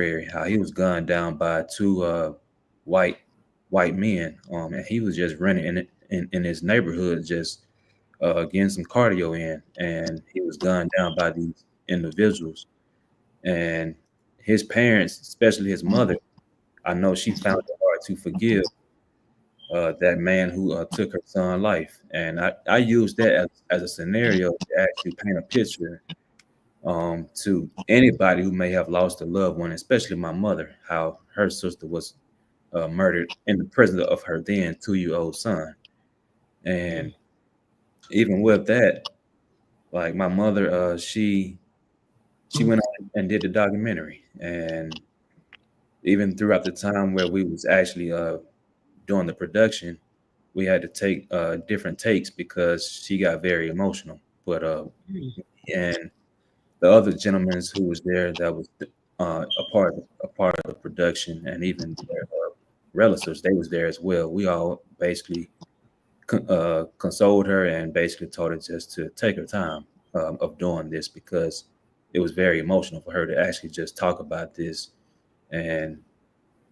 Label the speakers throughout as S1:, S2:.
S1: contemporary, how he was gunned down by two white white men, and he was just running in his neighborhood, just getting some cardio in, and he was gunned down by these individuals. And his parents, especially his mother, I know she found it hard to forgive that man who took her son's life. And I used that as a scenario to actually paint a picture to anybody who may have lost a loved one, especially my mother, how her sister was murdered in the presence of her then 2-year old son. And even with that, like my mother, she went on and did the documentary, and even throughout the time where we was actually doing the production, we had to take different takes because she got very emotional. But and the other gentlemen who was there that was a part of the production, and even their relatives, they was there as well. We all basically consoled her and basically told her just to take her time of doing this because it was very emotional for her to actually just talk about this. And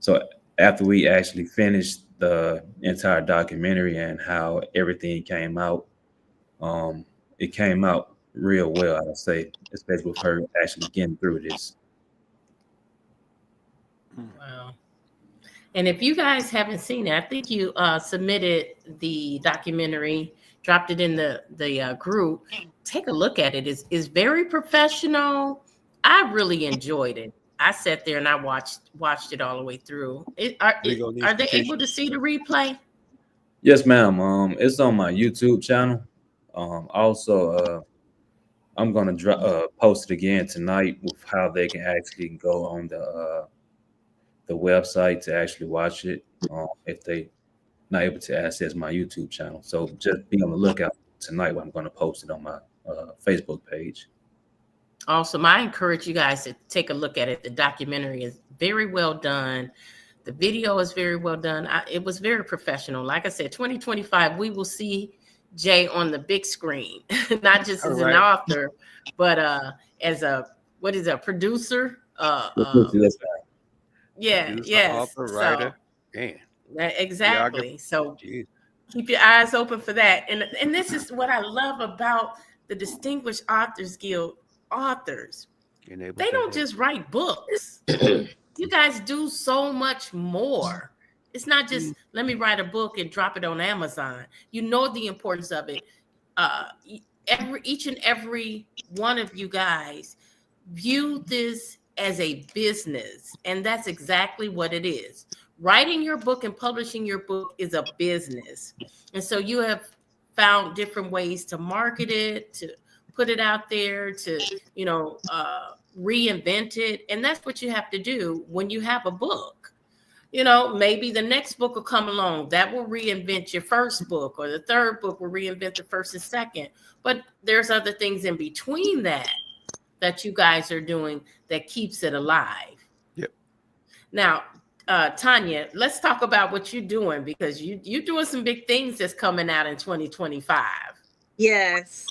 S1: so after we actually finished the entire documentary and how everything came out, um, it came out real well, I would say, especially with her actually getting through this.
S2: Wow. And if you guys haven't seen it, I think you submitted the documentary, dropped it in the group. Take a look at it. It's very professional. I really enjoyed it. I sat there and I watched it all the way through. Are they able to see the replay?
S1: Yes, ma'am. It's on my YouTube channel. Also, I'm gonna post it again tonight with how they can actually go on the website to actually watch it if they not able to access my YouTube channel. So just be on the lookout tonight when I'm going to post it on my Facebook page.
S2: Awesome. I encourage you guys to take a look at it. The documentary is very well done. The video is very well done. It was very professional. Like I said, 2025, we will see Jay on the big screen, not just as an author, but as a producer? Yeah, yes.
S3: Author, writer,
S2: Exactly. So keep your eyes open for that. And this is what I love about the Distinguished Authors Guild authors. They don't just write books. You guys do so much more. It's not just let me write a book and drop it on Amazon. You know the importance of it. Each and every one of you guys view this as a business, and that's exactly what it is. Writing your book and publishing your book is a business, and so you have found different ways to market it, to put it out there, to reinvent it, and that's what you have to do when you have a book. Maybe the next book will come along that will reinvent your first book, or the third book will reinvent the first and second. But there's other things in between that you guys are doing that keeps it alive.
S3: Yep.
S2: Now, Tanya, let's talk about what you're doing, because you're doing some big things that's coming out in 2025.
S4: Yes.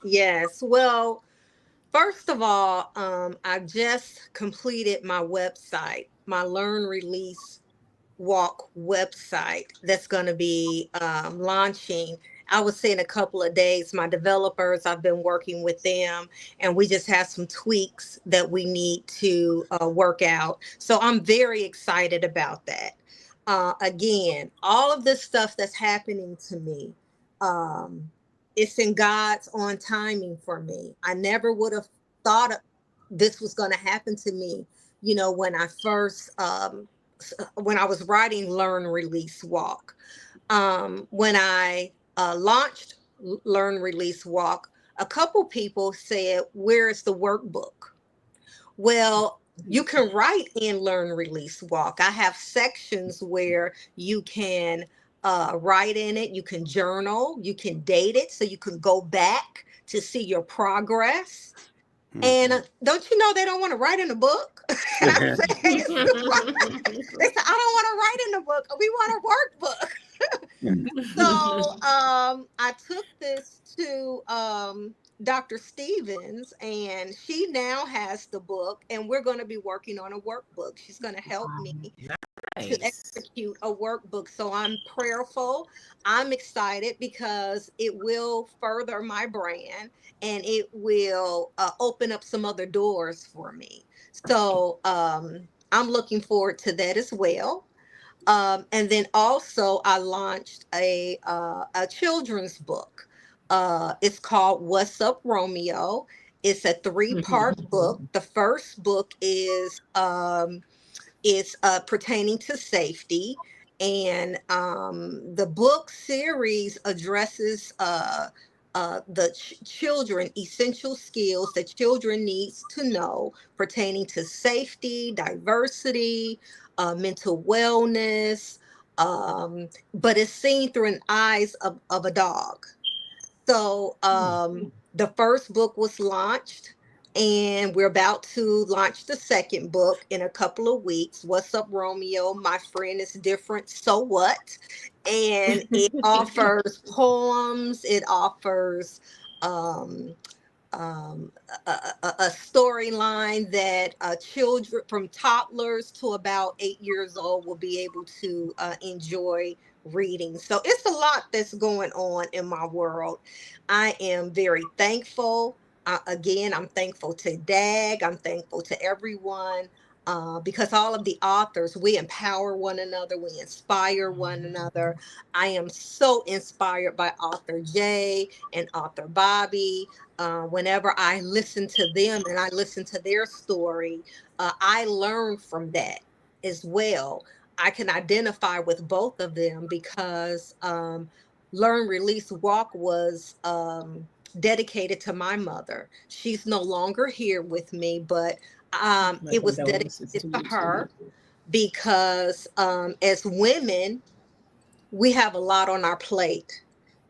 S4: Well, first of all, I just completed my website, my Learn, Release, Walk website that's going to be launching, I would say, in a couple of days. My developers, I've been working with them, and we just have some tweaks that we need to work out. So I'm very excited about that. Again, all of this stuff that's happening to me, it's in God's on timing for me. I never would have thought this was going to happen to me, when I first when I was writing Learn, Release, Walk. When I launched Learn, Release, Walk, a couple people said, "Where is the workbook?" Well, you can write in Learn, Release, Walk. I have sections where you can write in it. You can journal. You can date it, so you can go back to see your progress. And don't you know they don't want to write in a book? And I said, they said, I don't want to write in the book. We want a workbook. So I took this to Dr. Stevens, and she now has the book, and we're going to be working on a workbook. She's going to help me to
S2: Nice.
S4: execute a workbook. So I'm prayerful. I'm excited because it will further my brand, and it will open up some other doors for me. So I'm looking forward to that as well. And then also I launched a children's book. It's called What's Up, Romeo. It's a three-part book. The first book is pertaining to safety, and the book series addresses the children essential skills that children needs to know pertaining to safety, diversity, mental wellness, but it's seen through an eyes of a dog. So the first book was launched, and we're about to launch the second book in a couple of weeks. What's Up, Romeo? My friend is different. So what? And it offers poems. It offers um, um, a storyline that children from toddlers to about 8 years old will be able to enjoy reading. So it's a lot that's going on in my world. I am very thankful. Again, I'm thankful to DAG. I'm thankful to everyone. Because all of the authors, we empower one another, we inspire one another. I am so inspired by author Jay and author Bobby. Whenever I listen to them and I listen to their story, I learn from that as well. I can identify with both of them because Learn, Release, Walk was dedicated to my mother. She's no longer here with me, but
S2: My
S4: it was
S2: condolences
S4: dedicated
S2: to
S4: to
S2: you too.
S4: her because as women, we have a lot on our plate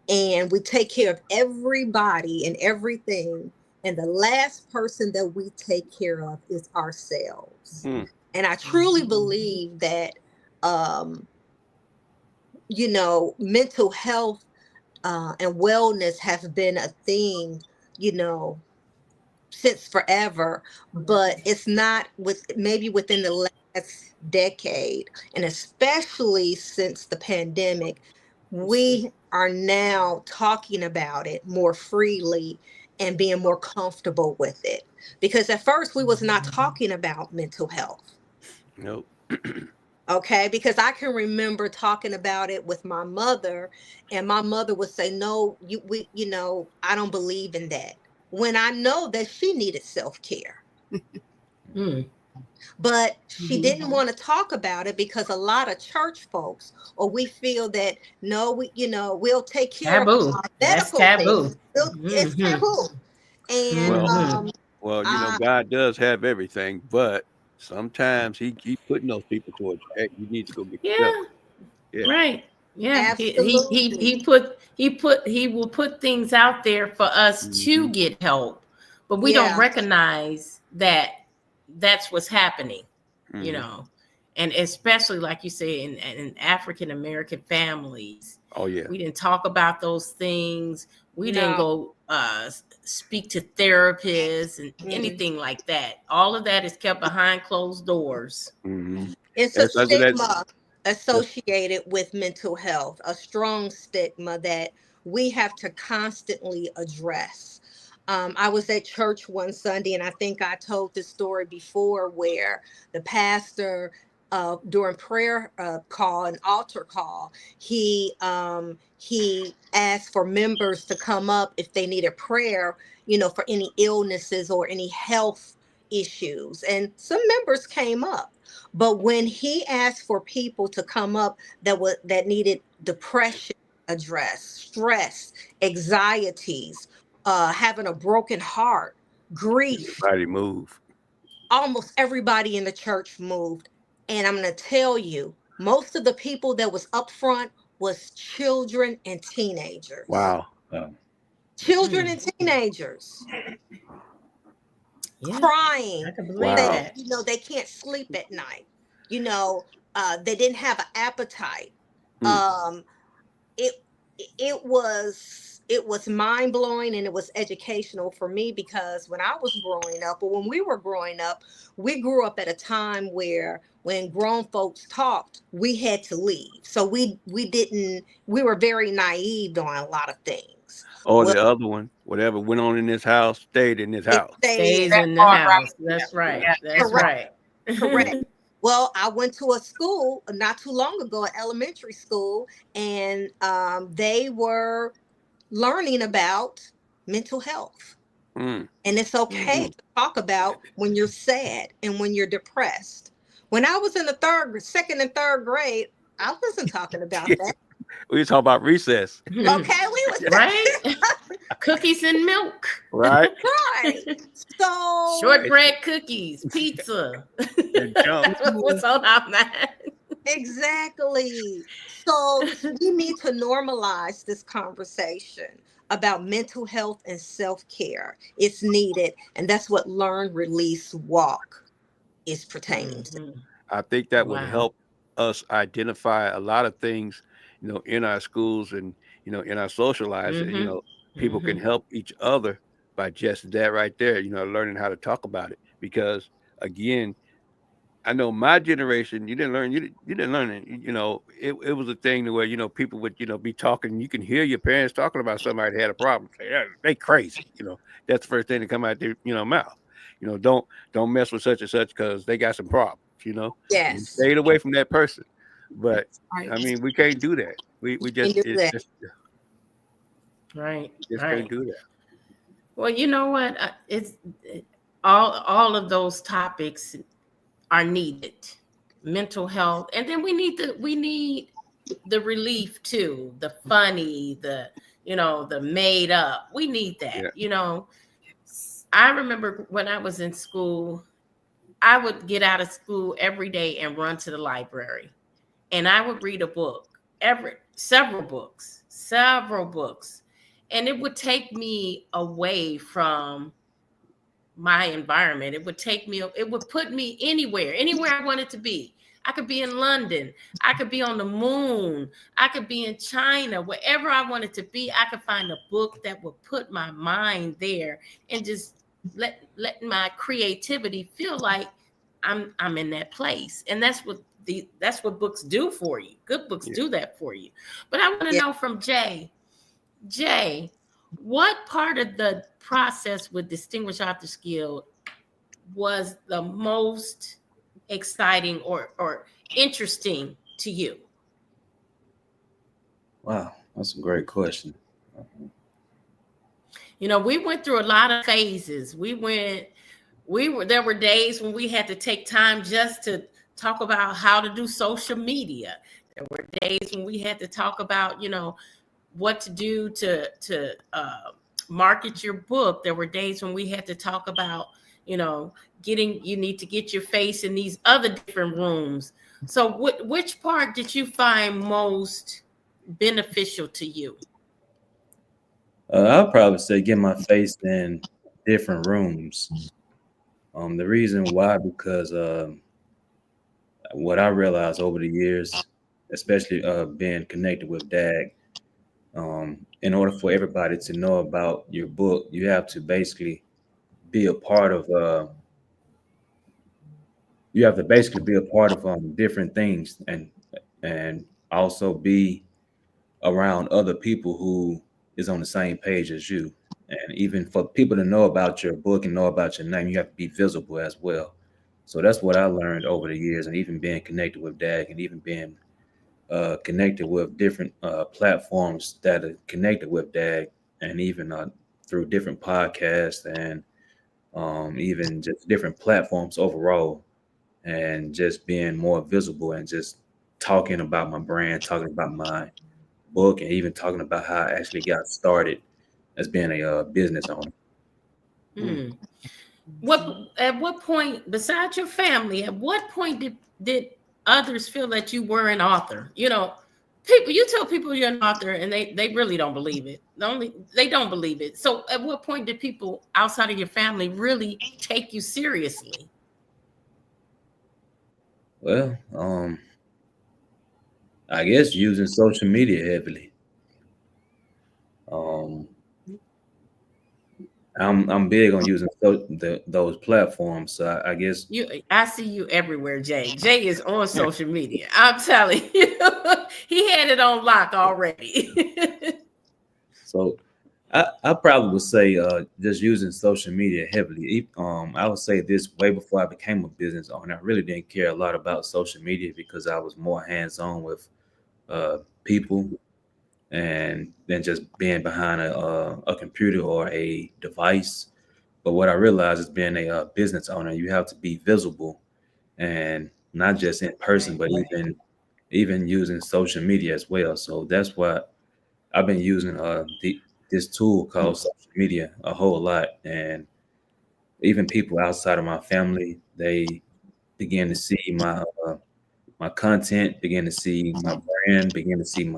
S4: and we take care of everybody and everything. And the last person that we take care of is ourselves. And I truly believe that, um, mental health and wellness have been a thing, you know, since forever, but it's not with maybe within the last decade, and especially since the pandemic, we are now talking about it more freely and being more comfortable with it. Because at first we was not talking about mental health.
S3: Nope.
S4: Okay, because I can remember talking about it with my mother, and my mother would say, "No, I don't believe in that." When I know that she needed self-care,
S2: Mm.
S4: but she didn't want to talk about it because a lot of church folks, or we feel that no, we'll take care of
S2: Taboo.
S4: our
S2: That's
S4: medical
S2: taboo.
S4: things. It's
S2: Hmm.
S4: taboo, and
S3: Well,
S2: Hmm.
S4: I,
S3: God does have everything, but sometimes he putting those people towards you. Hey, you need to go get your
S2: Yeah.
S3: stuff. Yeah.
S2: Right. Yeah.
S4: absolutely,
S2: He will put things out there for us to
S3: Hmm.
S2: get help, but we don't
S4: yeah,
S2: recognize that that's what's happening. You
S3: Hmm.
S2: know, and especially like you say in African American families,
S3: Oh yeah.
S2: we didn't talk about those things. We didn't
S4: no,
S2: go speak to therapists and
S4: mm-mm.
S2: anything like that. All of that is kept behind closed doors.
S3: Hmm.
S4: It's a
S3: That's
S4: stigma associated with mental health, a strong stigma that we have to constantly address. I was at church one Sunday, and I think I told this story before, where the pastor, during prayer call, an altar call, he asked for members to come up if they needed prayer, for any illnesses or any health issues, and some members came up. But when he asked for people to come up that needed depression addressed, stress, anxieties, having a broken heart, grief,
S3: everybody move.
S4: almost everybody in the church moved. And I'm going to tell you, most of the people that was up front was children and teenagers.
S3: Wow.
S4: Children
S2: Mm.
S4: and teenagers
S2: Yeah, I
S4: crying,
S2: can believe
S4: saying,
S3: Wow.
S2: that.
S4: they can't sleep at night. They didn't have an appetite.
S3: Mm.
S4: Um, it. it was mind blowing, and it was educational for me, because when I was growing up, or when we were growing up, we grew up at a time where when grown folks talked, we had to leave. So we were very naive on a lot of things.
S3: Or
S4: Well,
S3: the other one, whatever went on in this house stayed in this
S4: it
S3: house.
S4: stayed.
S2: Stays
S1: That
S2: in the
S1: part right
S2: house. That's right.
S1: there. Yeah,
S2: That's
S4: Correct.
S2: right.
S4: Correct. Well, I went to a school not too long ago, an elementary school, and they were learning about mental health.
S3: Mm.
S4: And it's okay
S2: Mhm.
S4: to talk about when you're sad and when you're depressed. When I was in the second and third grade, I wasn't talking about that.
S3: We talk about recess,
S4: Okay, we
S2: Right?
S4: was
S2: Cookies and milk.
S3: right?
S4: right. So
S2: Shortbread cookies, pizza.
S3: And jump.
S2: That's what was on our mind.
S4: exactly. So we need to normalize this conversation about mental health and self-care. It's needed, and that's what Learn, Release, Walk is pertaining to.
S2: Mhm.
S3: I think that would
S2: Wow.
S3: help us identify a lot of things, in our schools and in our social lives. And
S2: Mhm.
S3: people can
S2: Mhm.
S3: help each other by just that right there. Learning how to talk about it. Because again, I know my generation, you didn't learn it. It was a thing to where people would be talking. You can hear your parents talking about somebody that had a problem. Say, "Yeah, they crazy." That's the first thing to come out their mouth. Don't mess with such and such because they got some problems. And you
S4: Yes,
S3: stayed away from that person. But
S4: right.
S3: I mean, we can't do that. We
S4: And
S3: just
S4: do
S3: it
S4: that.
S2: Right.
S3: just can't
S2: Right.
S3: do that.
S2: Well, you know what? All of those topics are needed. Mental health, and then we need the relief too, the funny, the made up. We need that.
S3: Yeah.
S2: I remember when I was in school, I would get out of school every day and run to the library, and I would read a book, several books, and it would take me away from my environment. It would put me anywhere I wanted to be. I could be in London, I could be on the moon, I could be in China, wherever I wanted to be. I could find a book that would put my mind there and just let my creativity feel like I'm in that place. And that's what books do for you. Good books
S3: Yeah.
S2: do that for you. But I want to
S4: Yeah.
S2: know from Jay, what part of the process with Distinguished Authors Guild was the most exciting or interesting to you?
S1: Wow, that's a great question.
S2: We went through a lot of phases. There were days when we had to take time just to talk about how to do social media. There were days when we had to talk about, what to do to market your book. There were days when we had to talk about, you need to get your face in these other different rooms. So which part did you find most beneficial to you?
S1: I'll probably say get my face in different rooms. The reason why, because what I realized over the years, especially being connected with DAG, in order for everybody to know about your book, you have to basically be a part of. You have to basically be a part of different things, and also be around other people who is on the same page as you. And even for people to know about your book and know about your name, you have to be visible as well. So that's what I learned over the years, and even being connected with DAG, and even being connected with different platforms that are connected with DAG, and even through different podcasts, and even just different platforms overall, and just being more visible, and just talking about my brand, talking about my book, and even talking about how I actually got started as being a business owner.
S3: Mm.
S2: Hmm. At what point, besides your family, at what point did others feel that you were an author? You tell people you're an author and they really don't believe it. They don't believe it. So at what point did people outside of your family really take you seriously?
S1: Well, I guess using social media heavily. I'm big on using those platforms. So I guess
S2: I see you everywhere, Jay. Jay is on social media. I'm telling you, he had it on lock already.
S1: so. I probably would say just using social media heavily. I would say this way before I became a business owner. I really didn't care a lot about social media because I was more hands on with people and than just being behind a computer or a device. But what I realized is being a business owner, you have to be visible and not just in person, but even using social media as well. So that's what I've been using this tool called social media a whole lot, and even people outside of my family, they begin to see my content, begin to see my brand, begin to see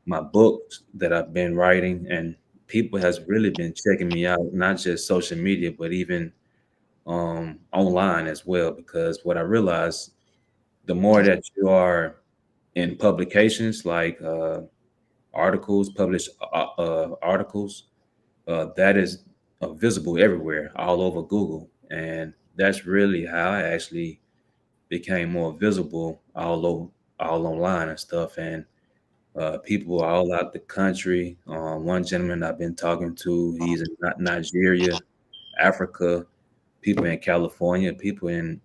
S1: my books that I've been writing, and people has really been checking me out, not just social media, but even online as well. Because what I realized, the more that you are in publications like articles, published articles, that is visible everywhere, all over Google, and that's really how I actually became more visible all online and stuff. And people all out the country. One gentleman I've been talking to, he's in Nigeria, Africa, people in California, people in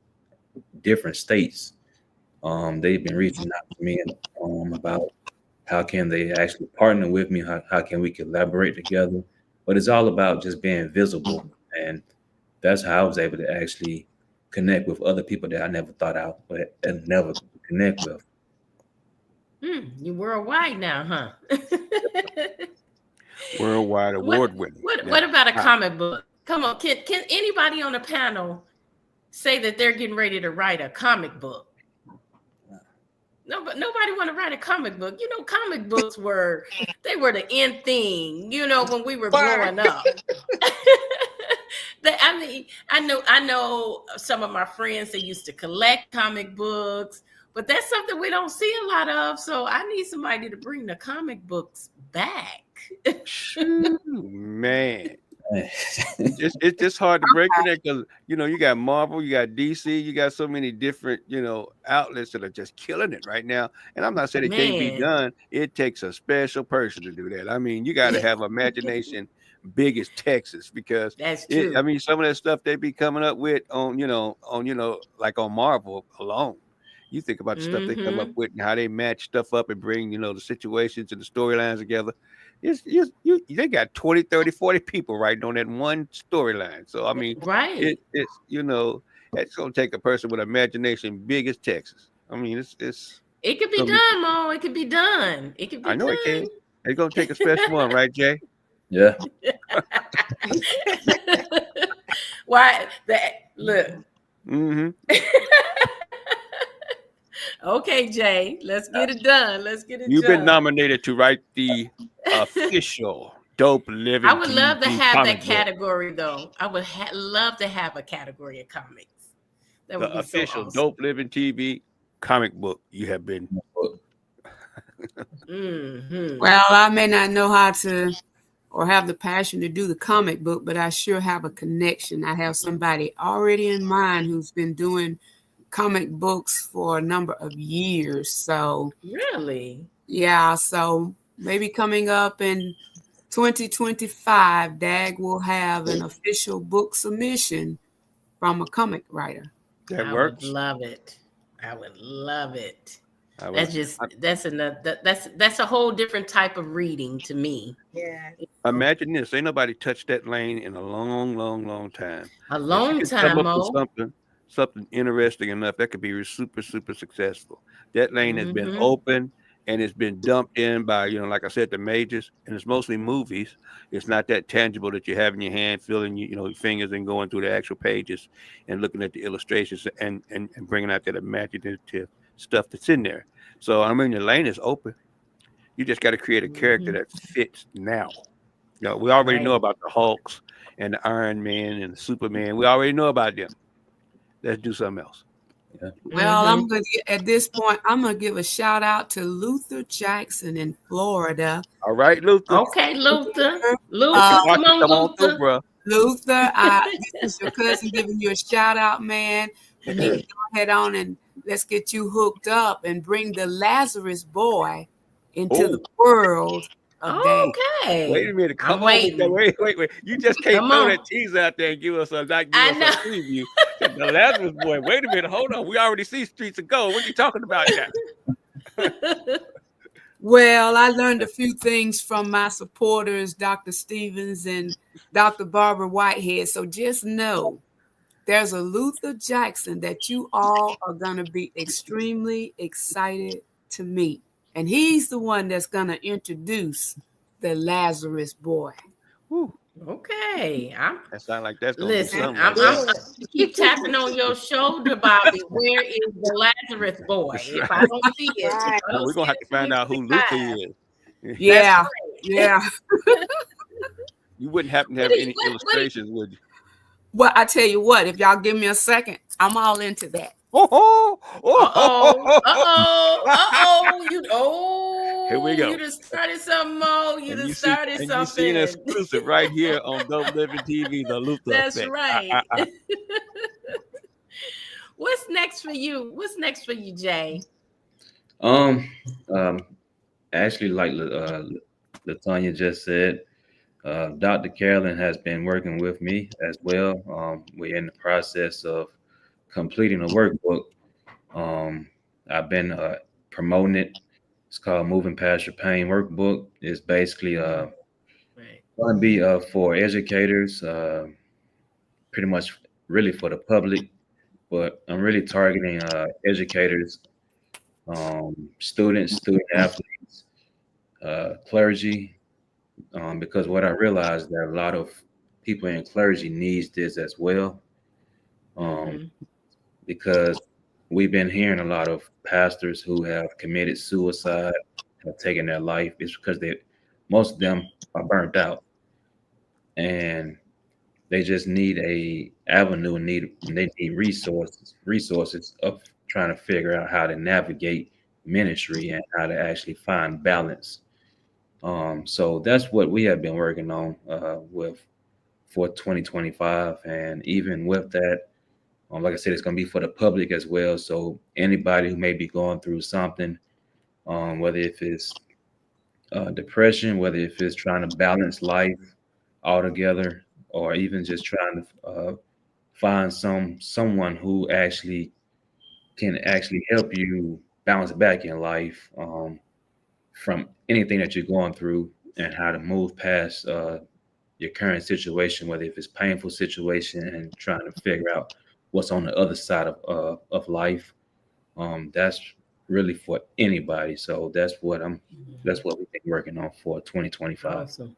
S1: different states. They've been reaching out to me about how can they actually partner with me, how can we collaborate together. But it's all about just being visible, and that's how I was able to actually connect with other people that I never thought I would and never connect with.
S2: You worldwide now, huh?
S3: Worldwide
S2: what
S3: award winning.
S2: what about a comic book? Come on, can anybody on the panel say that they're getting ready to write a comic book? No, but nobody want to write a comic book. You know, comic books were the in thing. You know, when we were growing up. I mean, I know some of my friends that used to collect comic books, but that's something we don't see a lot of. So I need somebody to bring the comic books back.
S3: Man. It's just hard to break in there because you got Marvel, you got DC, you got so many different outlets that are just killing it right now. And I'm not saying it can't be done. It takes a special person to do that. I mean, you got to have imagination big as Texas because
S2: that's true.
S3: I mean, some of that stuff they be coming up with on like on Marvel alone. You think about the stuff they come up with and how they match stuff up and bring the situations and the storylines together. They got 20, 30, 40 people writing on that one storyline. So I mean,
S2: right.
S3: it's it's gonna take a person with imagination big as Texas. I mean,
S2: it could be done, Mo. It could be done. It could be
S3: I know
S2: done.
S3: it can. It's gonna take a special one, right, Jay?
S1: Yeah.
S2: Why look.
S3: Mm-hmm.
S2: Okay, Jay, let's get it done. Let's get it
S3: You've
S2: done.
S3: Been nominated to write the official Dopeliven.
S2: I would love to have that
S3: book.
S2: category, though. I would love to have a category of comics. That would
S3: the
S2: be
S3: official
S2: so awesome.
S3: Dopeliven TV comic book. You have been.
S5: Well, I may not know how to or have the passion to do the comic book, but I sure have a connection. I have somebody already in mind who's been doing comic books for a number of years. So
S2: really,
S5: yeah. So maybe coming up in 2025, DAG will have an official book submission from a comic writer.
S3: That works.
S2: I would love it. I would love it. That's a whole different type of reading to me.
S4: Yeah.
S3: Imagine this. Ain't nobody touched that lane in a long, long, long time.
S2: A long time,
S3: come up with something interesting enough that could be super, super successful. That lane has been open and it's been dumped in by, like I said, the majors, and it's mostly movies. It's not that tangible that you have in your hand, feeling your fingers and going through the actual pages and looking at the illustrations and bringing out that imaginative stuff that's in there. So I mean, the lane is open. You just got to create a character that fits now. We already know about the Hulks and the Iron Man and the Superman. We already know about them. Let's do something else.
S1: Yeah.
S5: Well, at this point, I'm gonna give a shout out to Luther Jackson in Florida.
S3: All right, Luther.
S2: Okay, Luther.
S3: Put your
S2: Luther, come
S3: pocket,
S2: on,
S3: come on through,
S2: Luther.
S3: bro.
S5: Luther, this is your cousin giving you a shout out, man. We need to go ahead on and let's get you hooked up and bring the Lazarus boy into the world of dance.
S2: Okay.
S3: Wait a minute.
S2: I'm
S3: Come on with that.
S2: waiting.
S3: Wait. You just can't
S2: Come
S3: throw
S2: on.
S3: that teaser out there and give us a
S2: I know.
S3: preview. The Lazarus boy. Wait a minute. Hold on. We already see Streets of Gold. What are you talking about now?
S5: Well, I learned a few things from my supporters, Dr. Stevens and Dr. Barbara Whitehead. So just know there's a Luther Jackson that you all are going to be extremely excited to meet. And he's the one that's going to introduce the Lazarus boy.
S3: Whew.
S2: Okay.
S3: That sounds like that's going
S2: Listen,
S3: to be
S2: I'm
S3: something.
S2: keep tapping on your shoulder, Bobby. Where is the Lazarus boy? If I don't see it,
S4: Right.
S3: We're going to have to find out who Luther is.
S5: Yeah.
S2: right.
S5: Yeah.
S3: You wouldn't happen to have any illustrations, would you?
S5: Well, I tell you what, if y'all give me a second, I'm all into that.
S3: Here we go.
S2: You just started something more. You just started something.
S3: You seen exclusive right here on Dopeliven TV, the Luther
S2: That's
S3: effect.
S2: right. What's next for you? What's next for you, Jay?
S1: Actually, like Latonya just said, Dr. Carolyn has been working with me as well. We're in the process of completing a workbook. I've been promoting it. It's called Moving Past Your Pain Workbook. It's basically going to be for educators, pretty much really for the public, but I'm really targeting educators, student athletes, clergy, because what I realized that a lot of people in clergy needs this as well, because we've been hearing a lot of pastors who have committed suicide, have taken their life. It's because most of them are burnt out, and they just need a avenue and they need resources of trying to figure out how to navigate ministry and how to actually find balance. So that's what we have been working on for 2025, and even with that, like I said, it's going to be for the public as well. So anybody who may be going through something, whether if it's depression, whether if it's trying to balance life altogether, or even just trying to find someone who actually can actually help you bounce back in life from anything that you're going through, and how to move past your current situation, whether if it's painful situation and trying to figure out what's on the other side of life. That's really for anybody. So that's what we've been working on for 2025.
S2: Awesome.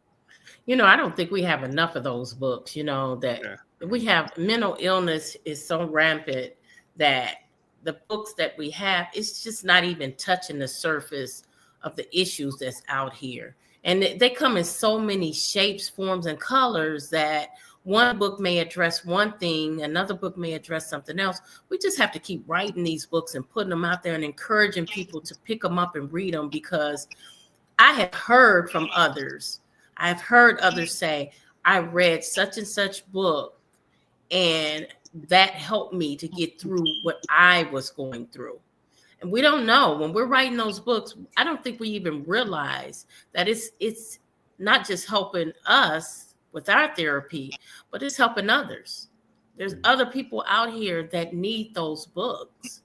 S2: I don't think we have enough of those books, that we have. Mental illness is so rampant that the books that we have, it's just not even touching the surface of the issues that's out here. And they come in so many shapes, forms, and colors that one book may address one thing, another book may address something else. We just have to keep writing these books and putting them out there and encouraging people to pick them up and read them, because I have heard from others. I've heard others say, I read such and such book, and that helped me to get through what I was going through. And we don't know, when we're writing those books, I don't think we even realize that it's not just helping us with our therapy, but it's helping others. There's other people out here that need those books.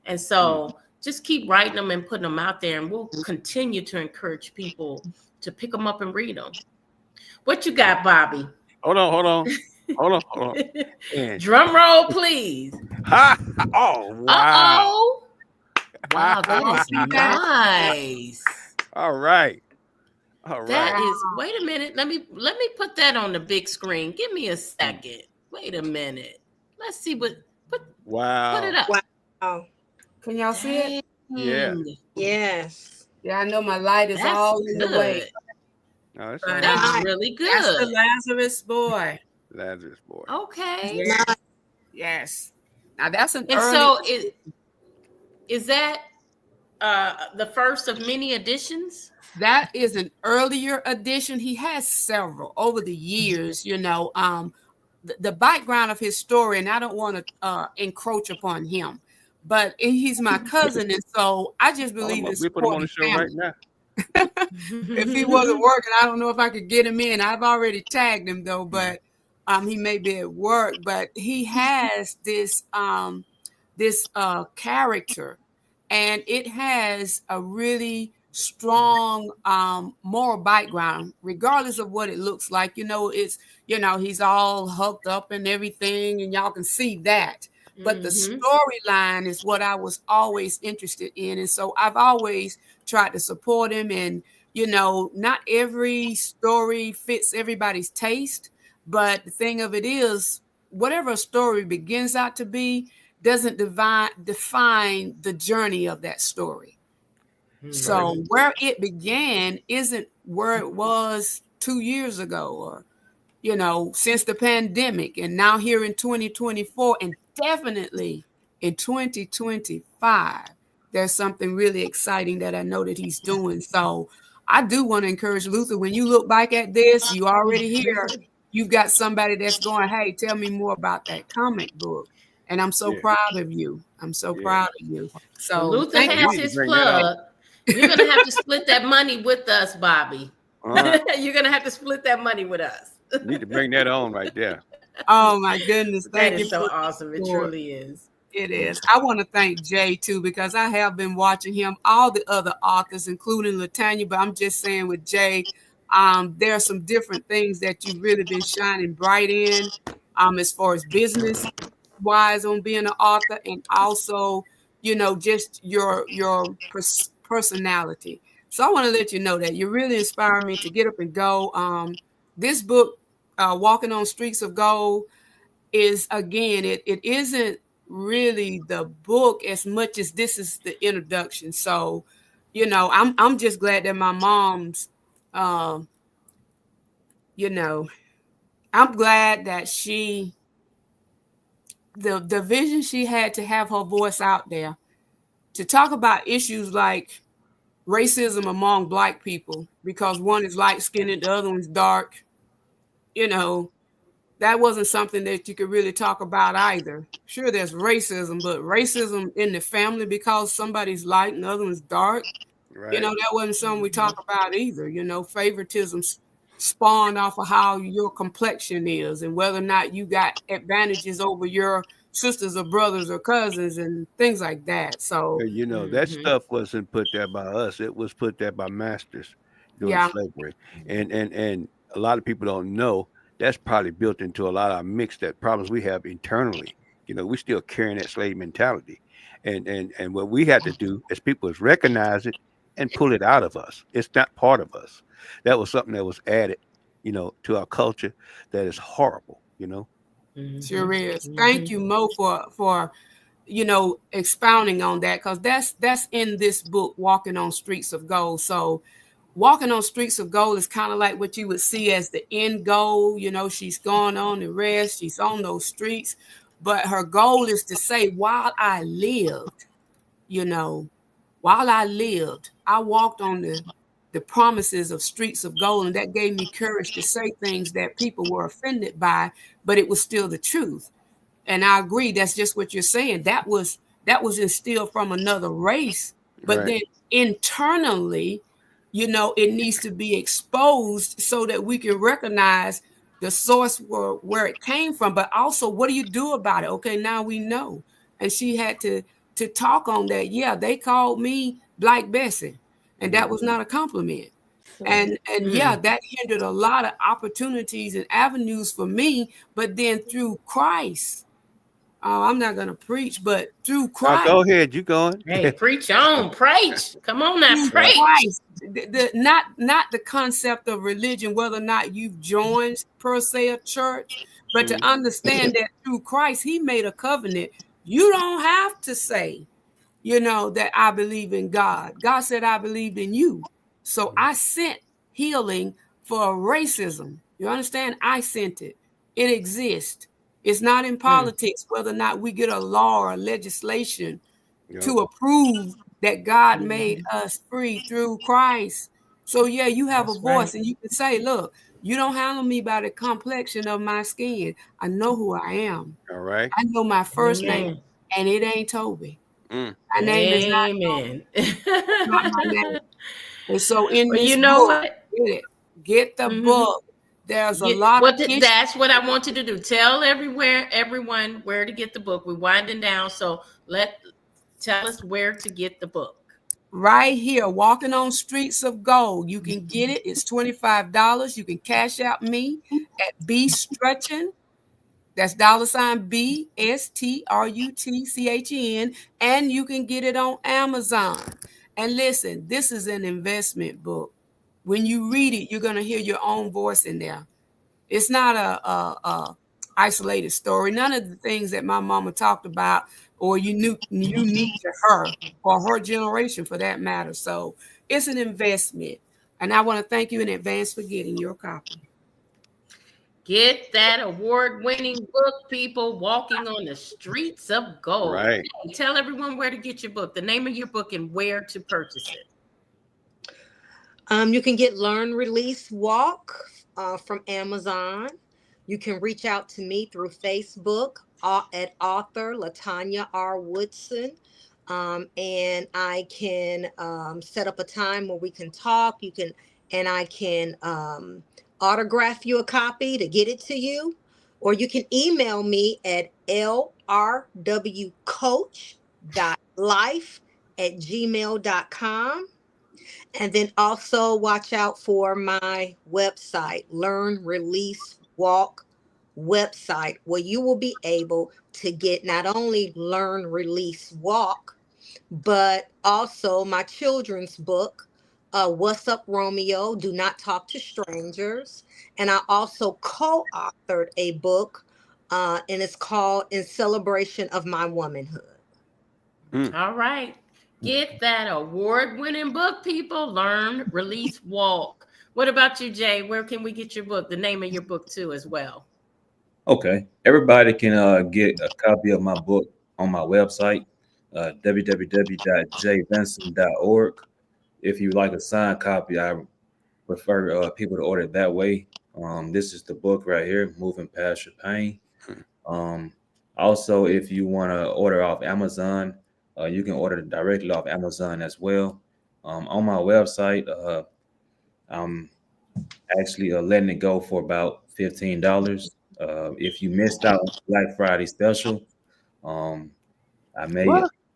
S2: And so just keep writing them and putting them out there, and we'll continue to encourage people to pick them up and read them. What you got, Bobby?
S3: Hold on.
S2: Drum roll, please.
S3: Oh, wow.
S2: Uh-oh. Wow, that is nice.
S3: All right.
S2: That is, wait a minute. Let me put that on the big screen. Give me a second. Wait a minute. Let's see put it up.
S4: Wow.
S5: Can y'all see it?
S3: Yeah.
S4: Yes.
S5: Yeah, I know my light is all in the way.
S3: No,
S2: that's really good.
S5: That's the Lazarus boy.
S3: Lazarus boy.
S2: Okay.
S5: Yes. Now that's an
S2: And
S5: early.
S2: so is that the first of many editions?
S5: That is an earlier edition. He has several over the years, the background of his story, and I don't want to encroach upon him, but he's my cousin, and so I just believe in
S3: We put him on the
S5: supporting
S3: show right
S5: family.
S3: now.
S5: If he wasn't working, I don't know if I could get him in. I've already tagged him though, but he may be at work. But he has this character, and it has a really strong moral background, regardless of what it looks like. He's all hooked up and everything, and y'all can see that. But the storyline is what I was always interested in. And so I've always tried to support him. And, not every story fits everybody's taste. But the thing of it is, whatever a story begins out to be doesn't define the journey of that story. So where it began isn't where it was 2 years ago or, since the pandemic, and now here in 2024, and definitely in 2025, there's something really exciting that I know that he's doing. So I do want to encourage Luther, when you look back at this, you already hear you've got somebody that's going, hey, tell me more about that comic book. And I'm so proud of you. I'm so proud of you. So
S2: well, Luther has his plug. You're going to have to split that money with us, Bobby. You're going to have to split that money with us.
S3: You need to bring that on right there.
S5: Oh my goodness.
S2: That is so awesome. It truly is.
S5: It is. I want to thank Jay too, because I have been watching him, all the other authors, including Latanya, but I'm just saying with Jay, there are some different things that you've really been shining bright in, as far as business wise on being an author, and also, just your personality. So I want to let you know that you really inspire me to get up and go. This book, Walking on Streets of Gold, is, again, it isn't really the book as much as this is the introduction. So, I'm just glad that my mom's, I'm glad that the vision she had to have her voice out there to talk about issues like racism among Black people, because one is light skinned and the other one's dark. That wasn't something that you could really talk about either. Sure, there's racism, but racism in the family because somebody's light and the other one's dark,
S3: Right.
S5: that wasn't something we talk about either. Favoritism spawned off of how your complexion is and whether or not you got advantages over your sisters or brothers or cousins and things like that. So,
S3: that stuff wasn't put there by us. It was put there by masters during slavery. And a lot of people don't know that's probably built into a lot of our mixed that problems we have internally. We're still carrying that slave mentality. And what we had to do as people is recognize it and pull it out of us. It's not part of us. That was something that was added, to our culture that is horrible,
S5: Sure is. Thank you, Mo, for expounding on that, because that's in this book, Walking on Streets of Gold. So Walking on Streets of Gold is kind of like what you would see as the end goal. She's going on the rest, she's on those streets, but her goal is to say, while I lived, I walked on the promises of streets of gold, and that gave me courage to say things that people were offended by, but it was still the truth. And I agree, that's just what you're saying. That was instilled from another race, but then internally, it needs to be exposed so that we can recognize the source where it came from, but also, what do you do about it? Okay, now we know. And she had to talk on that. Yeah, they called me Black Bessie, and that was not a compliment. And that hindered a lot of opportunities and avenues for me. But then through Christ, I'm not going to preach, but through Christ.
S3: Go ahead, you going?
S2: Hey, preach on, preach. Come on now, preach.
S5: Christ. Not the concept of religion, whether or not you've joined per se a church, but to understand that through Christ, he made a covenant. You don't have to say, that I believe in God. God said, I believed in you. So I sent healing for racism. You understand? I sent it. It exists. It's not in politics whether or not we get a law or legislation to approve that God made us free through Christ. So yeah, you have a voice and you can say, look, you don't handle me by the complexion of my skin. I know who I am.
S3: All right.
S5: I know my first name, and it ain't Toby.
S3: Mm.
S5: My name is not
S2: Amen.
S5: not my name. And so in
S2: Well,
S5: this
S2: you know
S5: book,
S2: what?
S5: get the book. There's a lot of issues.
S2: That's what I want you to do. Tell everyone where to get the book. We're winding down, so tell us where to get the book.
S5: Right here, Walking on Streets of Gold. You can get it. It's $25. You can cash out me at B Strutchen. That's $BSTRUTCHEN. And you can get it on Amazon. And listen, this is an investment book. When you read it, you're going to hear your own voice in there. It's not a isolated story. None of the things that my mama talked about or unique to her or her generation for that matter. So it's an investment. And I want to thank you in advance for getting your copy.
S2: Get that award-winning book, people, Walking on the Streets of Gold.
S3: Right.
S2: Hey, tell everyone where to get your book, the name of your book, and where to purchase it.
S4: You can get Learn, Release, Walk from Amazon. You can reach out to me through Facebook at author Latanya R. Woodson. And I can set up a time where we can talk. And I can autograph you a copy to get it to you. Or you can email me at lrwcoach.life@gmail.com. And then also watch out for my website, Learn, Release, Walk website, where you will be able to get not only Learn, Release, Walk, but also my children's book, What's Up, Romeo? Do Not Talk to Strangers. And I also co-authored a book, and it's called In Celebration of My Womanhood.
S2: All right. Get that award-winning book, people. Learn, Release, Walk. What about you, Jay? Where can we get your book? The name of your book, too, as well.
S1: Okay. Everybody can get a copy of my book on my website, www.jvincent.org. If you like a signed copy, I prefer people to order it that way. This is the book right here, Moving Past Your Pain. Also, if you want to order off Amazon, you can order directly off Amazon as well. On my website, I'm actually letting it go for about $15. If you missed out on Black Friday special, I may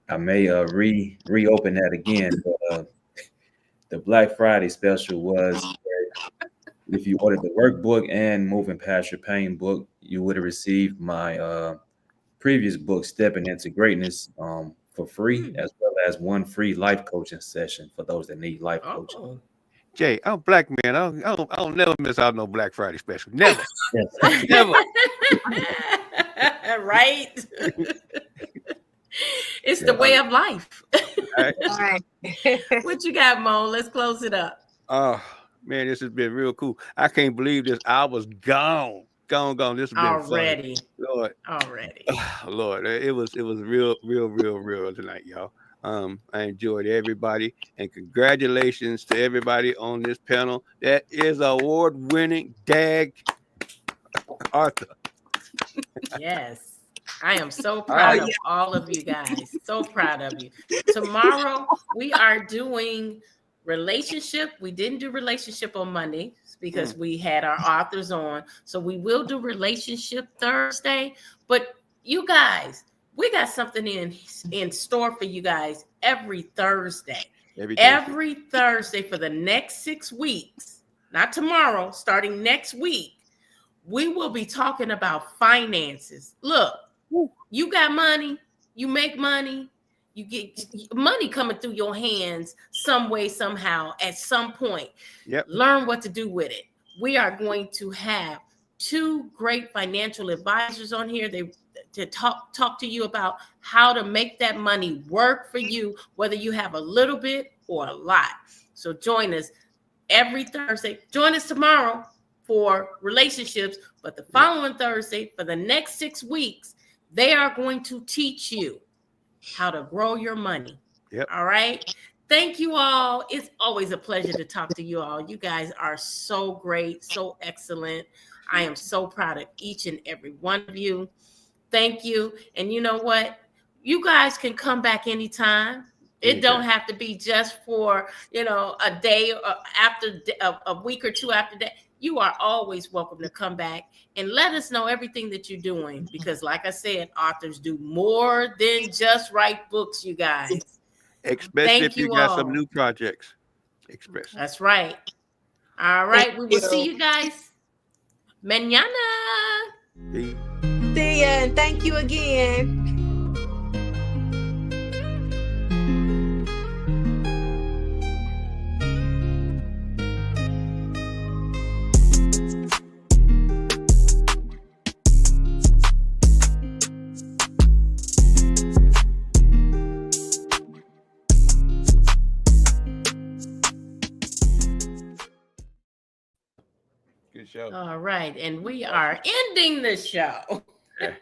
S1: reopen that again. But the Black Friday special was if you ordered the workbook and Moving Past Your Pain book, you would have received my previous book, Stepping Into Greatness, for free, as well as one free life coaching session for those that need life coaching.
S3: Jay, I'm a black man. I don't never miss out on no Black Friday special. Never. Never.
S2: Right? It's the way of life.
S3: All
S4: right.
S2: What you got, Mo? Let's close it up.
S3: Oh, man, this has been real cool. I can't believe this. I was gone. This has been
S2: already.
S3: Fun. Lord.
S2: Already.
S3: Lord, it was real tonight, y'all. I enjoyed everybody, and congratulations to everybody on this panel. That is award-winning Dag Arthur.
S2: Yes. I am so proud of all of you guys. So proud of you. Tomorrow we are doing relationship. We didn't do relationship on Monday because we had our authors on. So we will do relationship Thursday. But you guys, we got something in store for you guys every Thursday. Every Thursday for the next 6 weeks. Not tomorrow, starting next week. We will be talking about finances. Look, you got money, you make money, you get money coming through your hands some way, somehow, at some point.
S3: Yep.
S2: Learn what to do with it. We are going to have 2 great financial advisors on here to talk to you about how to make that money work for you, whether you have a little bit or a lot. So join us every Thursday. Join us tomorrow for relationships, but the following Thursday, for the next 6 weeks, they are going to teach you how to grow your money.
S3: Yep.
S2: All right. Thank you all. It's always a pleasure to talk to you all. You guys are so great, so excellent. I am so proud of each and every one of you. Thank you. And you know what? You guys can come back anytime. It don't have to be just for, a day or after a week or two after that. You are always welcome to come back and let us know everything that you're doing. Because like I said, authors do more than just write books, you guys.
S3: Especially if you got some new projects.
S2: That's right. All right. We will see you guys mañana.
S4: See ya, and thank you again.
S3: Good show.
S2: All right. And we are ending the show.